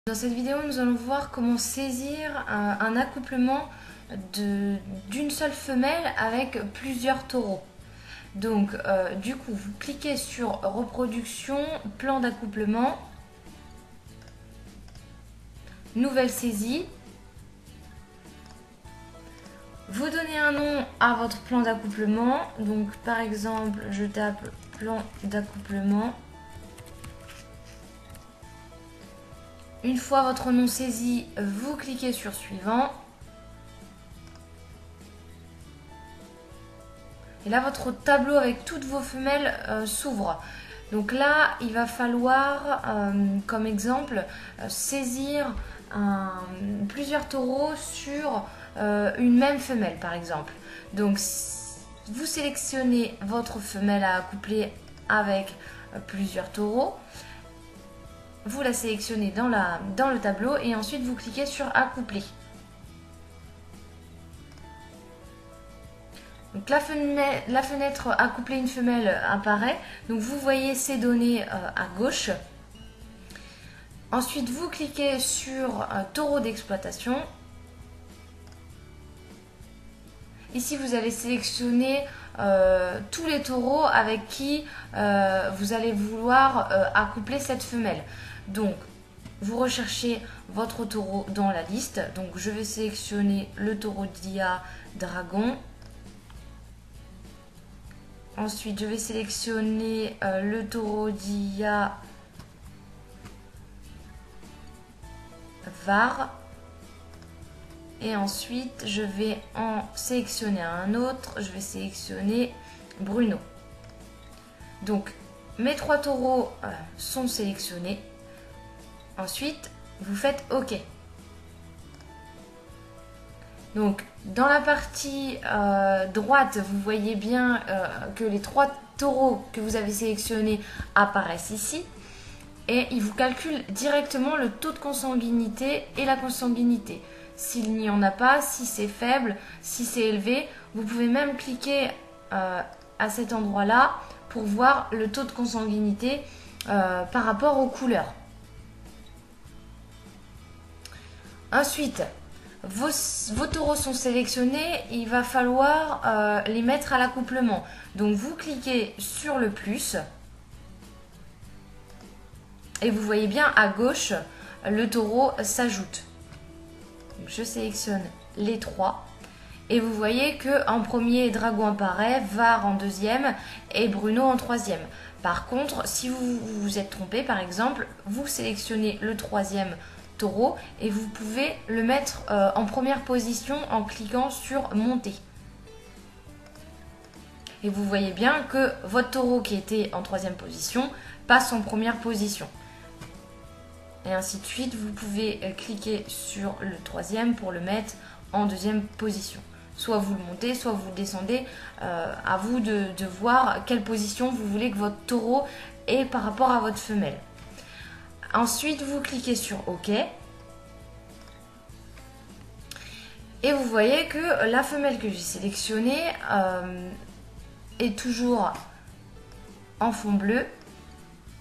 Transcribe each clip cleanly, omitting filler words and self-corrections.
Dans cette vidéo, nous allons voir comment saisir un accouplement d'une seule femelle avec plusieurs taureaux. Donc, du coup, vous cliquez sur reproduction, plan d'accouplement, nouvelle saisie. Vous donnez un nom à votre plan d'accouplement. Donc, par exemple, je tape plan d'accouplement. Une fois votre nom saisi, vous cliquez sur suivant. Et là, votre tableau avec toutes vos femelles s'ouvre. Donc là, il va falloir, comme exemple, saisir plusieurs taureaux sur une même femelle, par exemple. Donc, vous sélectionnez votre femelle à accoupler avec plusieurs taureaux. Vous la sélectionnez dans le tableau et ensuite vous cliquez sur accoupler. Donc la fenêtre accoupler une femelle apparaît. Donc vous voyez ces données à gauche. Ensuite vous cliquez sur taureau d'exploitation. Ici vous allez sélectionner tous les taureaux avec qui vous allez vouloir accoupler cette femelle. Donc, vous recherchez votre taureau dans la liste. Donc, je vais sélectionner le taureau d'IA Dragon. Ensuite, je vais sélectionner le taureau d'IA Var. Et ensuite, je vais en sélectionner un autre. Je vais sélectionner Bruno. Donc, mes trois taureaux sont sélectionnés. Ensuite, vous faites OK. Donc, dans la partie droite, vous voyez bien que les trois taureaux que vous avez sélectionnés apparaissent ici. Et il vous calcule directement le taux de consanguinité et la consanguinité. S'il n'y en a pas, si c'est faible, si c'est élevé, vous pouvez même cliquer à cet endroit-là pour voir le taux de consanguinité par rapport aux couleurs. Ensuite, vos taureaux sont sélectionnés, il va falloir les mettre à l'accouplement. Donc vous cliquez sur le plus et vous voyez bien à gauche, le taureau s'ajoute. Je sélectionne les trois et vous voyez que en premier Dragon apparaît, Var en deuxième et Bruno en troisième. Par contre, si vous vous êtes trompé, par exemple, vous sélectionnez le troisième taureau et vous pouvez le mettre en première position en cliquant sur monter. Et vous voyez bien que votre taureau qui était en troisième position passe en première position. Et ainsi de suite, vous pouvez cliquer sur le troisième pour le mettre en deuxième position. Soit vous le montez, soit vous le descendez. À vous de voir quelle position vous voulez que votre taureau ait par rapport à votre femelle. Ensuite, vous cliquez sur OK. Et vous voyez que la femelle que j'ai sélectionnée est toujours en fond bleu.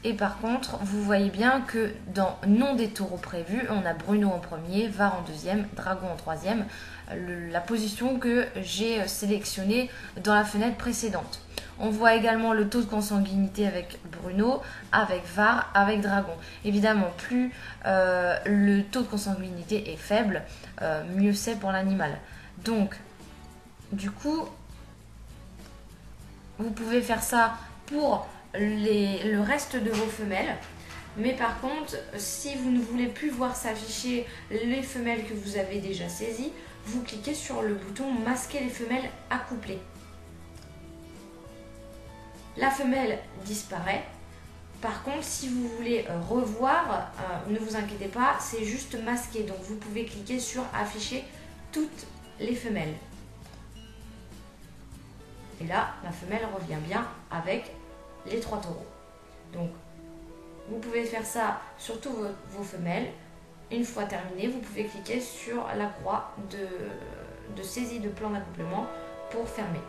Et par contre, vous voyez bien que dans nom des taureaux prévus, on a Bruno en premier, Var en deuxième, Dragon en troisième, la position que j'ai sélectionnée dans la fenêtre précédente. On voit également le taux de consanguinité avec Bruno, avec Var, avec Dragon. Évidemment, plus le taux de consanguinité est faible, mieux c'est pour l'animal. Donc, du coup, vous pouvez faire ça pour le reste de vos femelles. Mais par contre, si vous ne voulez plus voir s'afficher les femelles que vous avez déjà saisies, vous cliquez sur le bouton masquer les femelles accouplées. La femelle disparaît. Par contre, si vous voulez revoir, ne vous inquiétez pas, c'est juste masqué. Donc vous pouvez cliquer sur afficher toutes les femelles. Et là, la femelle revient bien avec les trois taureaux. Donc, vous pouvez faire ça sur toutes vos femelles. Une fois terminé, vous pouvez cliquer sur la croix de saisie de plan d'accouplement pour fermer.